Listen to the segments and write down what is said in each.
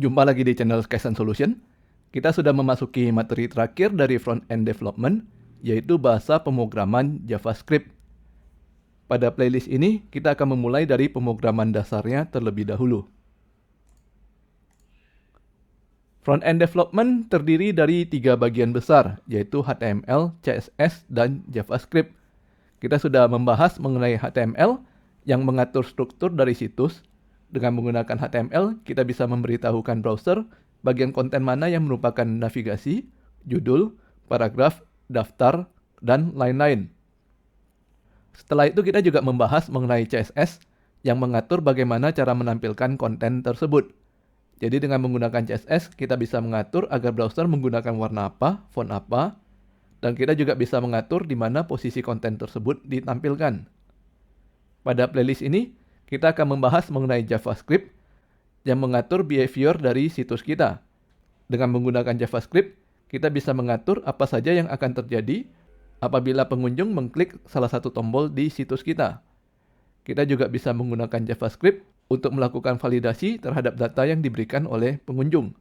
Jumpa lagi di channel Kaizen Solution. Kita sudah memasuki materi terakhir dari front-end development, yaitu bahasa pemrograman JavaScript. Pada playlist ini, kita akan memulai dari pemrograman dasarnya terlebih dahulu. Front-end development terdiri dari 3 bagian besar, yaitu HTML, CSS, dan JavaScript. Kita sudah membahas mengenai HTML yang mengatur struktur dari situs. Dengan menggunakan HTML, kita bisa memberitahukan browser bagian konten mana yang merupakan navigasi, judul, paragraf, daftar, dan lain-lain. Setelah itu kita juga membahas mengenai CSS yang mengatur bagaimana cara menampilkan konten tersebut. Jadi dengan menggunakan CSS, kita bisa mengatur agar browser menggunakan warna apa, font apa, dan kita juga bisa mengatur di mana posisi konten tersebut ditampilkan. Pada playlist ini, kita akan membahas mengenai JavaScript yang mengatur behavior dari situs kita. Dengan menggunakan JavaScript, kita bisa mengatur apa saja yang akan terjadi apabila pengunjung mengklik salah satu tombol di situs kita. Kita juga bisa menggunakan JavaScript untuk melakukan validasi terhadap data yang diberikan oleh pengunjung.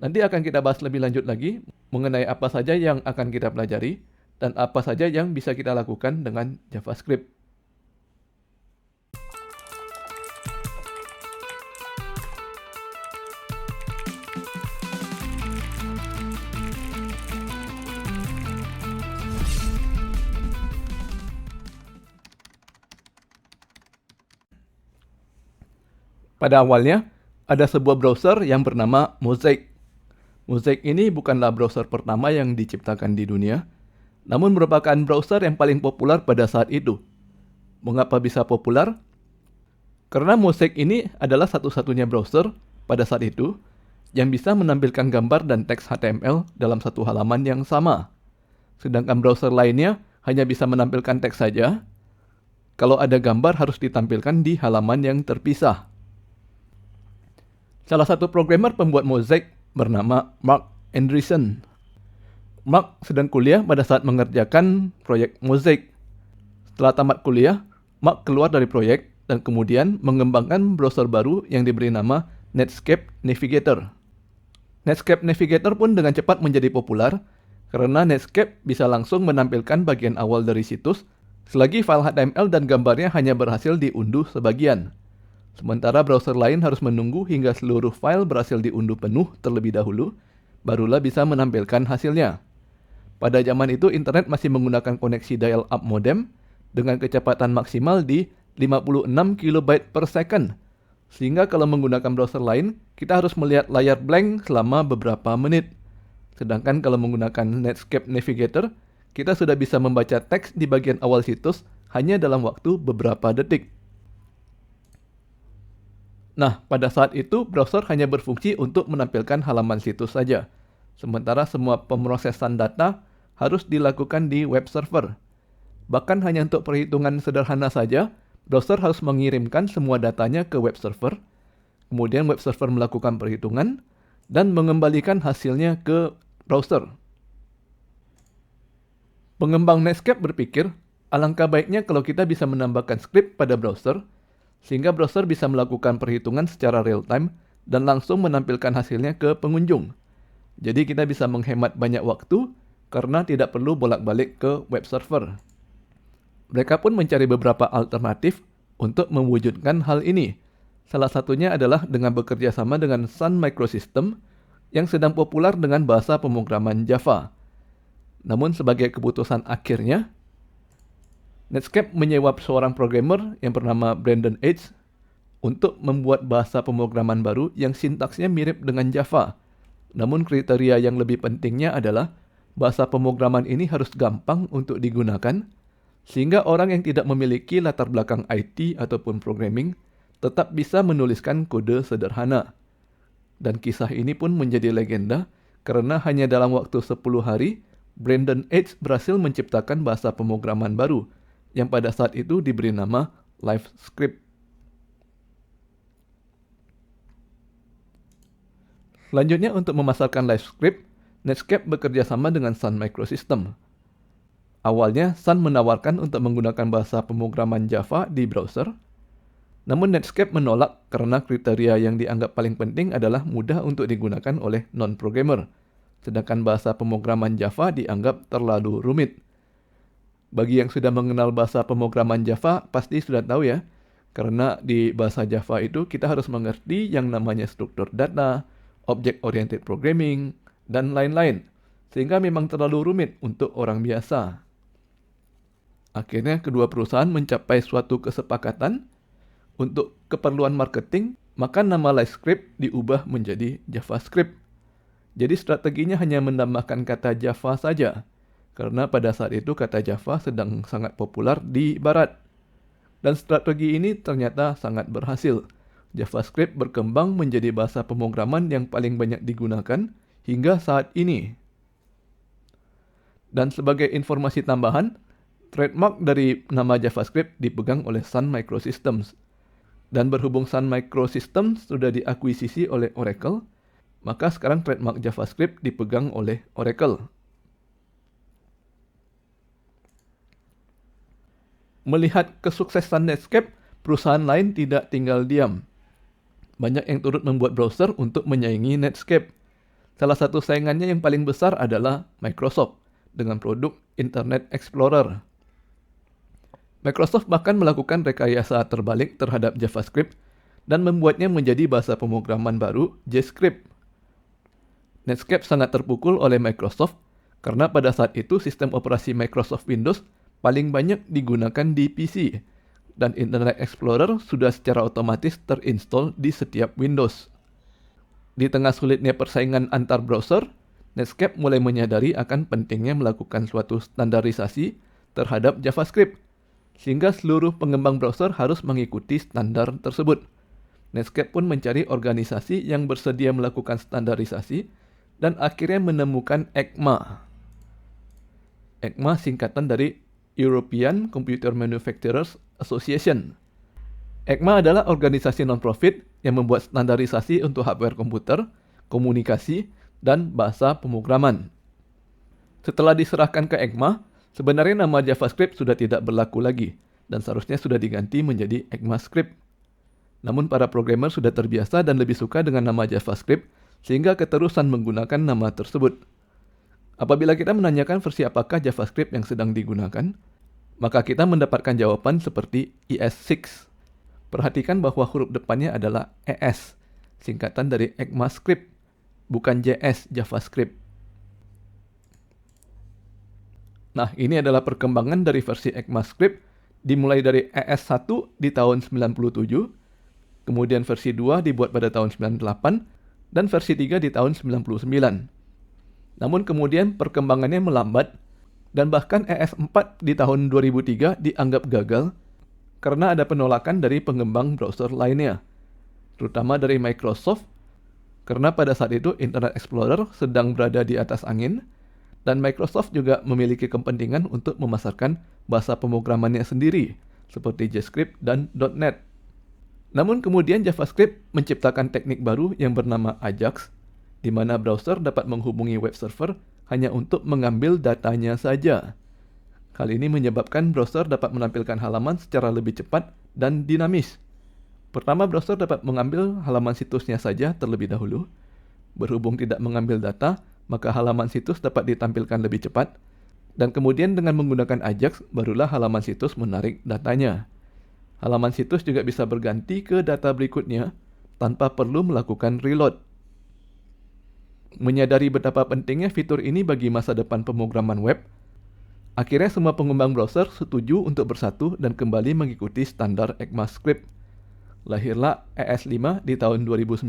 Nanti akan kita bahas lebih lanjut lagi mengenai apa saja yang akan kita pelajari dan apa saja yang bisa kita lakukan dengan JavaScript. Pada awalnya, ada sebuah browser yang bernama Mosaic. Mosaic ini bukanlah browser pertama yang diciptakan di dunia, namun merupakan browser yang paling populer pada saat itu. Mengapa bisa populer? Karena Mosaic ini adalah satu-satunya browser pada saat itu yang bisa menampilkan gambar dan teks HTML dalam satu halaman yang sama. Sedangkan browser lainnya hanya bisa menampilkan teks saja. Kalau ada gambar harus ditampilkan di halaman yang terpisah. Salah satu programmer pembuat Mosaic bernama Mark Andreessen. Mark sedang kuliah pada saat mengerjakan proyek Mosaic. Setelah tamat kuliah, Mark keluar dari proyek dan kemudian mengembangkan browser baru yang diberi nama Netscape Navigator. Netscape Navigator pun dengan cepat menjadi populer karena Netscape bisa langsung menampilkan bagian awal dari situs selagi file HTML dan gambarnya hanya berhasil diunduh sebagian. Sementara browser lain harus menunggu hingga seluruh file berhasil diunduh penuh terlebih dahulu, barulah bisa menampilkan hasilnya. Pada zaman itu internet masih menggunakan koneksi dial-up modem dengan kecepatan maksimal di 56 KB per second. Sehingga kalau menggunakan browser lain, kita harus melihat layar blank selama beberapa menit. Sedangkan kalau menggunakan Netscape Navigator, kita sudah bisa membaca teks di bagian awal situs hanya dalam waktu beberapa detik. Nah, pada saat itu browser hanya berfungsi untuk menampilkan halaman situs saja. Sementara semua pemrosesan data harus dilakukan di web server. Bahkan hanya untuk perhitungan sederhana saja, browser harus mengirimkan semua datanya ke web server. Kemudian web server melakukan perhitungan dan mengembalikan hasilnya ke browser. Pengembang Netscape berpikir, alangkah baiknya kalau kita bisa menambahkan script pada browser, sehingga browser bisa melakukan perhitungan secara real-time dan langsung menampilkan hasilnya ke pengunjung. Jadi kita bisa menghemat banyak waktu karena tidak perlu bolak-balik ke web server. Mereka pun mencari beberapa alternatif untuk mewujudkan hal ini. Salah satunya adalah dengan bekerja sama dengan Sun Microsystem yang sedang populer dengan bahasa pemrograman Java. Namun sebagai keputusan akhirnya, Netscape menyewa seorang programmer yang bernama Brandon H. untuk membuat bahasa pemrograman baru yang sintaksnya mirip dengan Java. Namun kriteria yang lebih pentingnya adalah bahasa pemrograman ini harus gampang untuk digunakan, sehingga orang yang tidak memiliki latar belakang IT ataupun programming tetap bisa menuliskan kode sederhana. Dan kisah ini pun menjadi legenda karena hanya dalam waktu 10 hari, Brandon H. berhasil menciptakan bahasa pemrograman baru yang pada saat itu diberi nama LiveScript. Selanjutnya untuk memasarkan LiveScript, Netscape bekerja sama dengan Sun Microsystem. Awalnya, Sun menawarkan untuk menggunakan bahasa pemrograman Java di browser, Namun Netscape menolak karena kriteria yang dianggap paling penting adalah mudah untuk digunakan oleh non-programmer, sedangkan bahasa pemrograman Java dianggap terlalu rumit. Bagi yang sudah mengenal bahasa pemrograman Java, pasti sudah tahu ya, karena di bahasa Java itu kita harus mengerti yang namanya struktur data, object-oriented programming, dan lain-lain, sehingga memang terlalu rumit untuk orang biasa. Akhirnya kedua perusahaan mencapai suatu kesepakatan untuk keperluan marketing, maka nama LiveScript diubah menjadi JavaScript. Jadi strateginya hanya menambahkan kata Java saja, karena pada saat itu kata Java sedang sangat populer di barat. Dan strategi ini ternyata sangat berhasil. JavaScript berkembang menjadi bahasa pemrograman yang paling banyak digunakan hingga saat ini. Dan sebagai informasi tambahan, trademark dari nama JavaScript dipegang oleh Sun Microsystems. Dan berhubung Sun Microsystems sudah diakuisisi oleh Oracle, maka sekarang trademark JavaScript dipegang oleh Oracle. Melihat kesuksesan Netscape, perusahaan lain tidak tinggal diam. Banyak yang turut membuat browser untuk menyaingi Netscape. Salah satu saingannya yang paling besar adalah Microsoft dengan produk Internet Explorer. Microsoft bahkan melakukan rekayasa terbalik terhadap JavaScript dan membuatnya menjadi bahasa pemrograman baru, JScript. Netscape sangat terpukul oleh Microsoft karena pada saat itu sistem operasi Microsoft Windows paling banyak digunakan di PC, dan Internet Explorer sudah secara otomatis terinstall di setiap Windows. Di tengah sulitnya persaingan antar browser, Netscape mulai menyadari akan pentingnya melakukan suatu standarisasi terhadap JavaScript, sehingga seluruh pengembang browser harus mengikuti standar tersebut. Netscape pun mencari organisasi yang bersedia melakukan standarisasi dan akhirnya menemukan ECMA. ECMA singkatan dari European Computer Manufacturers Association. ECMA adalah organisasi non-profit yang membuat standarisasi untuk hardware komputer, komunikasi, dan bahasa pemrograman. Setelah diserahkan ke ECMA, sebenarnya nama JavaScript sudah tidak berlaku lagi dan seharusnya sudah diganti menjadi ECMAScript. Namun para programmer sudah terbiasa dan lebih suka dengan nama JavaScript sehingga keterusan menggunakan nama tersebut. Apabila kita menanyakan versi apakah JavaScript yang sedang digunakan, maka kita mendapatkan jawaban seperti ES6. Perhatikan bahwa huruf depannya adalah ES, singkatan dari ECMAScript, bukan JS JavaScript. Nah, ini adalah perkembangan dari versi ECMAScript dimulai dari ES1 di tahun 97, kemudian versi 2 dibuat pada tahun 98, dan versi 3 di tahun 99. Namun kemudian perkembangannya melambat dan bahkan ES4 di tahun 2003 dianggap gagal karena ada penolakan dari pengembang browser lainnya, terutama dari Microsoft, karena pada saat itu Internet Explorer sedang berada di atas angin dan Microsoft juga memiliki kepentingan untuk memasarkan bahasa pemrogramannya sendiri seperti JavaScript dan .NET. Namun kemudian JavaScript menciptakan teknik baru yang bernama Ajax, di mana browser dapat menghubungi web server hanya untuk mengambil datanya saja. Hal ini menyebabkan browser dapat menampilkan halaman secara lebih cepat dan dinamis. Pertama, browser dapat mengambil halaman situsnya saja terlebih dahulu. Berhubung tidak mengambil data, maka halaman situs dapat ditampilkan lebih cepat. Dan kemudian dengan menggunakan Ajax, barulah halaman situs menarik datanya. Halaman situs juga bisa berganti ke data berikutnya tanpa perlu melakukan reload. Menyadari betapa pentingnya fitur ini bagi masa depan pemrograman web, akhirnya semua pengembang browser setuju untuk bersatu dan kembali mengikuti standar ECMAScript. Lahirlah ES5 di tahun 2009,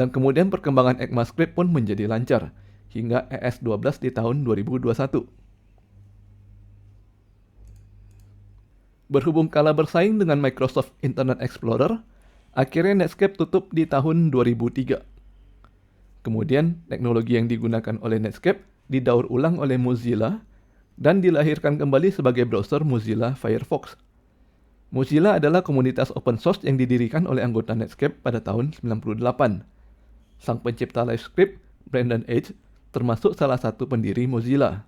dan kemudian perkembangan ECMAScript pun menjadi lancar, hingga ES12 di tahun 2021. Berhubung kalah bersaing dengan Microsoft Internet Explorer, akhirnya Netscape tutup di tahun 2003. Kemudian, teknologi yang digunakan oleh Netscape didaur ulang oleh Mozilla dan dilahirkan kembali sebagai browser Mozilla Firefox. Mozilla adalah komunitas open source yang didirikan oleh anggota Netscape pada tahun 98. Sang pencipta LiveScript, Brendan Eich, termasuk salah satu pendiri Mozilla.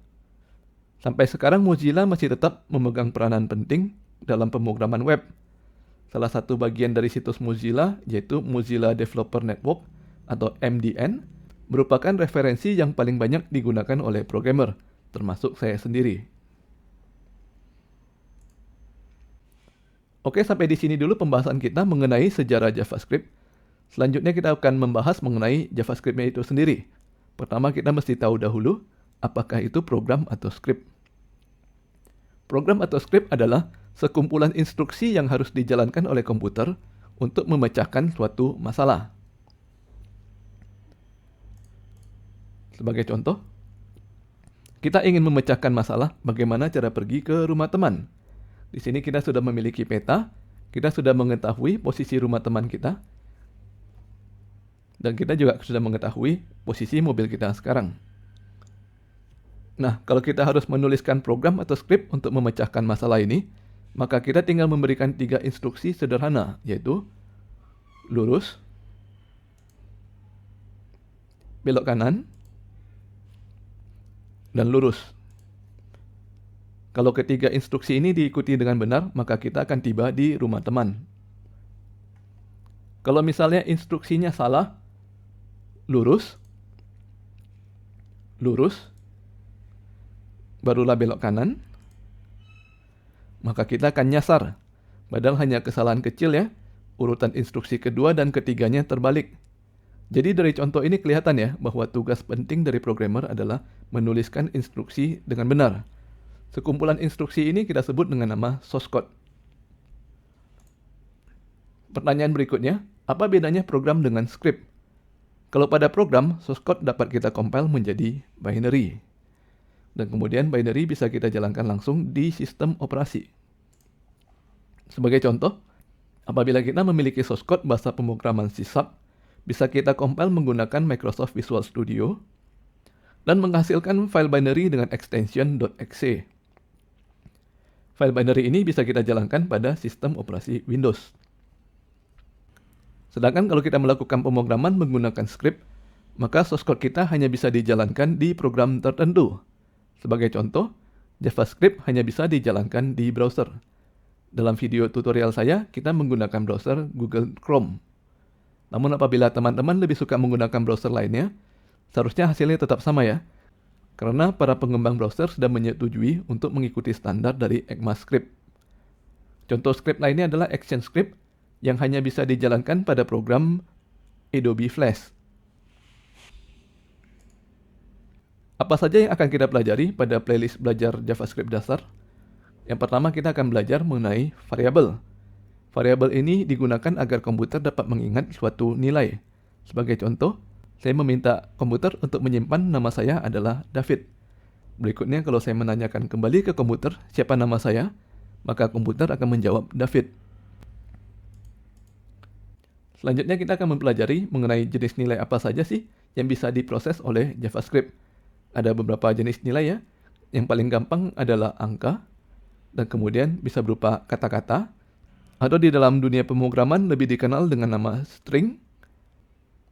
Sampai sekarang Mozilla masih tetap memegang peranan penting dalam pemrograman web. salah satu bagian dari situs Mozilla, yaitu Mozilla Developer Network atau MDN, merupakan referensi yang paling banyak digunakan oleh programmer, termasuk saya sendiri. Oke, sampai di sini dulu pembahasan kita mengenai sejarah JavaScript. Selanjutnya kita akan membahas mengenai JavaScript-nya itu sendiri. Pertama, kita mesti tahu dahulu apakah itu program atau script. Program atau script adalah sekumpulan instruksi yang harus dijalankan oleh komputer untuk memecahkan suatu masalah. Sebagai contoh, kita ingin memecahkan masalah bagaimana cara pergi ke rumah teman. Di sini kita sudah memiliki peta, kita sudah mengetahui posisi rumah teman kita, dan kita juga sudah mengetahui posisi mobil kita sekarang. Nah, kalau kita harus menuliskan program atau script untuk memecahkan masalah ini, maka kita tinggal memberikan 3 instruksi sederhana, yaitu lurus, belok kanan, dan lurus. Kalau ketiga instruksi ini diikuti dengan benar, maka kita akan tiba di rumah teman. Kalau misalnya instruksinya salah, lurus, barulah belok kanan, maka kita akan nyasar. Padahal hanya kesalahan kecil ya, urutan instruksi kedua dan ketiganya terbalik. Jadi dari contoh ini kelihatan ya, bahwa tugas penting dari programmer adalah menuliskan instruksi dengan benar. Sekumpulan instruksi ini kita sebut dengan nama source code. Pertanyaan berikutnya, apa bedanya program dengan script? Kalau pada program, source code dapat kita compile menjadi binary. Dan kemudian binary bisa kita jalankan langsung di sistem operasi. Sebagai contoh, apabila kita memiliki source code bahasa pemrograman C#, bisa kita compile menggunakan Microsoft Visual Studio dan menghasilkan file binary dengan extension .exe. File binary ini bisa kita jalankan pada sistem operasi Windows. Sedangkan kalau kita melakukan pemrograman menggunakan script, maka source code kita hanya bisa dijalankan di program tertentu. Sebagai contoh, JavaScript hanya bisa dijalankan di browser. Dalam video tutorial saya, kita menggunakan browser Google Chrome. Namun apabila teman-teman lebih suka menggunakan browser lainnya, seharusnya hasilnya tetap sama ya. Karena para pengembang browser sudah menyetujui untuk mengikuti standar dari ECMAScript. Contoh script lainnya adalah ActionScript yang hanya bisa dijalankan pada program Adobe Flash. Apa saja yang akan kita pelajari pada playlist belajar JavaScript dasar? Yang pertama kita akan belajar mengenai variabel. Variabel ini digunakan agar komputer dapat mengingat suatu nilai. Sebagai contoh, saya meminta komputer untuk menyimpan nama saya adalah David. Berikutnya kalau saya menanyakan kembali ke komputer siapa nama saya, maka komputer akan menjawab David. Selanjutnya kita akan mempelajari mengenai jenis nilai apa saja sih yang bisa diproses oleh JavaScript. Ada beberapa jenis nilai ya. Yang paling gampang adalah angka, dan kemudian bisa berupa kata-kata, atau di dalam dunia pemrograman lebih dikenal dengan nama string.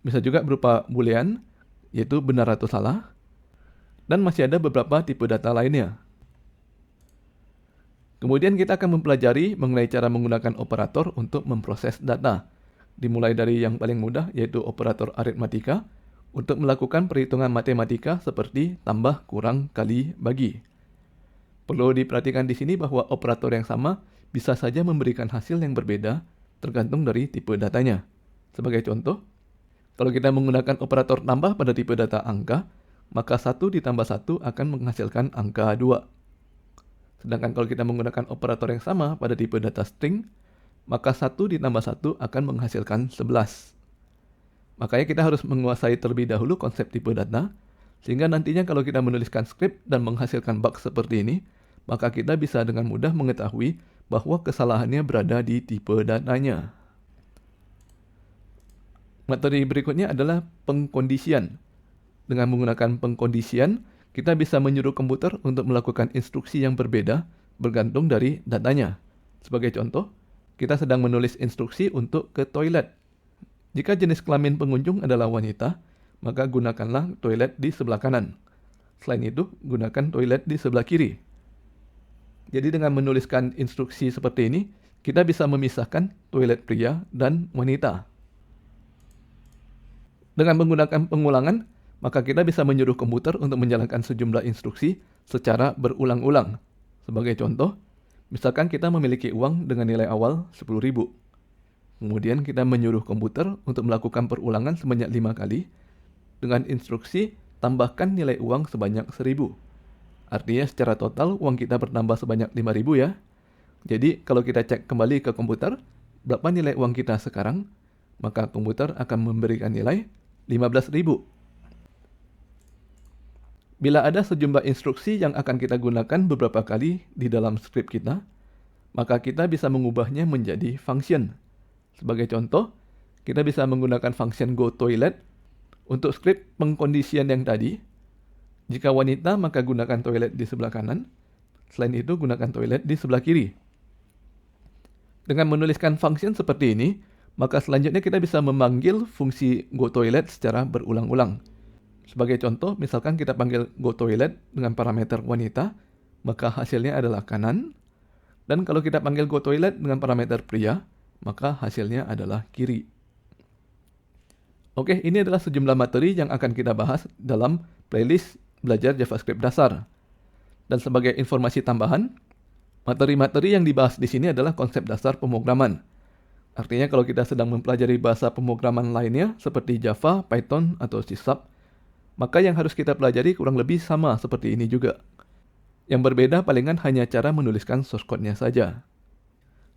Bisa juga berupa boolean, yaitu benar atau salah. Dan masih ada beberapa tipe data lainnya. Kemudian kita akan mempelajari mengenai cara menggunakan operator untuk memproses data. Dimulai dari yang paling mudah, yaitu operator aritmatika, untuk melakukan perhitungan matematika seperti tambah, kurang, kali, bagi. Perlu diperhatikan di sini bahwa operator yang sama bisa saja memberikan hasil yang berbeda tergantung dari tipe datanya. Sebagai contoh, kalau kita menggunakan operator tambah pada tipe data angka, maka 1 ditambah 1 akan menghasilkan angka 2. Sedangkan kalau kita menggunakan operator yang sama pada tipe data string, maka 1 ditambah 1 akan menghasilkan 11. Makanya kita harus menguasai terlebih dahulu konsep tipe data, sehingga nantinya kalau kita menuliskan script dan menghasilkan bug seperti ini, maka kita bisa dengan mudah mengetahui bahwa kesalahannya berada di tipe datanya. Materi berikutnya adalah pengkondisian. Dengan menggunakan pengkondisian, kita bisa menyuruh komputer untuk melakukan instruksi yang berbeda bergantung dari datanya. Sebagai contoh, kita sedang menulis instruksi untuk ke toilet. Jika jenis kelamin pengunjung adalah wanita, maka gunakanlah toilet di sebelah kanan. Selain itu, gunakan toilet di sebelah kiri. Jadi dengan menuliskan instruksi seperti ini, kita bisa memisahkan toilet pria dan wanita. Dengan menggunakan pengulangan, maka kita bisa menyuruh komputer untuk menjalankan sejumlah instruksi secara berulang-ulang. Sebagai contoh, misalkan kita memiliki uang dengan nilai awal 10.000. Kemudian kita menyuruh komputer untuk melakukan perulangan sebanyak 5 kali dengan instruksi tambahkan nilai uang sebanyak 1.000. Artinya secara total uang kita bertambah sebanyak 5.000 ya. Jadi kalau kita cek kembali ke komputer, berapa nilai uang kita sekarang, maka komputer akan memberikan nilai 15.000. Bila ada sejumlah instruksi yang akan kita gunakan beberapa kali di dalam skrip kita, maka kita bisa mengubahnya menjadi function. Sebagai contoh, kita bisa menggunakan function goToilet untuk skrip pengkondisian yang tadi. Jika wanita, maka gunakan toilet di sebelah kanan. Selain itu, gunakan toilet di sebelah kiri. Dengan menuliskan function seperti ini, maka selanjutnya kita bisa memanggil fungsi goToilet secara berulang-ulang. Sebagai contoh, misalkan kita panggil goToilet dengan parameter wanita, maka hasilnya adalah kanan. Dan kalau kita panggil goToilet dengan parameter pria, maka hasilnya adalah kiri. Oke, ini adalah sejumlah materi yang akan kita bahas dalam playlist belajar JavaScript dasar. Dan sebagai informasi tambahan, materi-materi yang dibahas di sini adalah konsep dasar pemrograman. Artinya kalau kita sedang mempelajari bahasa pemrograman lainnya seperti Java, Python, atau C#, maka yang harus kita pelajari kurang lebih sama seperti ini juga. Yang berbeda palingan hanya cara menuliskan source code-nya saja.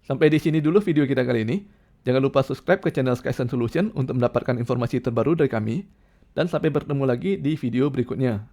Sampai di sini dulu video kita kali ini. Jangan lupa subscribe ke channel Skysen Solution untuk mendapatkan informasi terbaru dari kami. Dan sampai bertemu lagi di video berikutnya.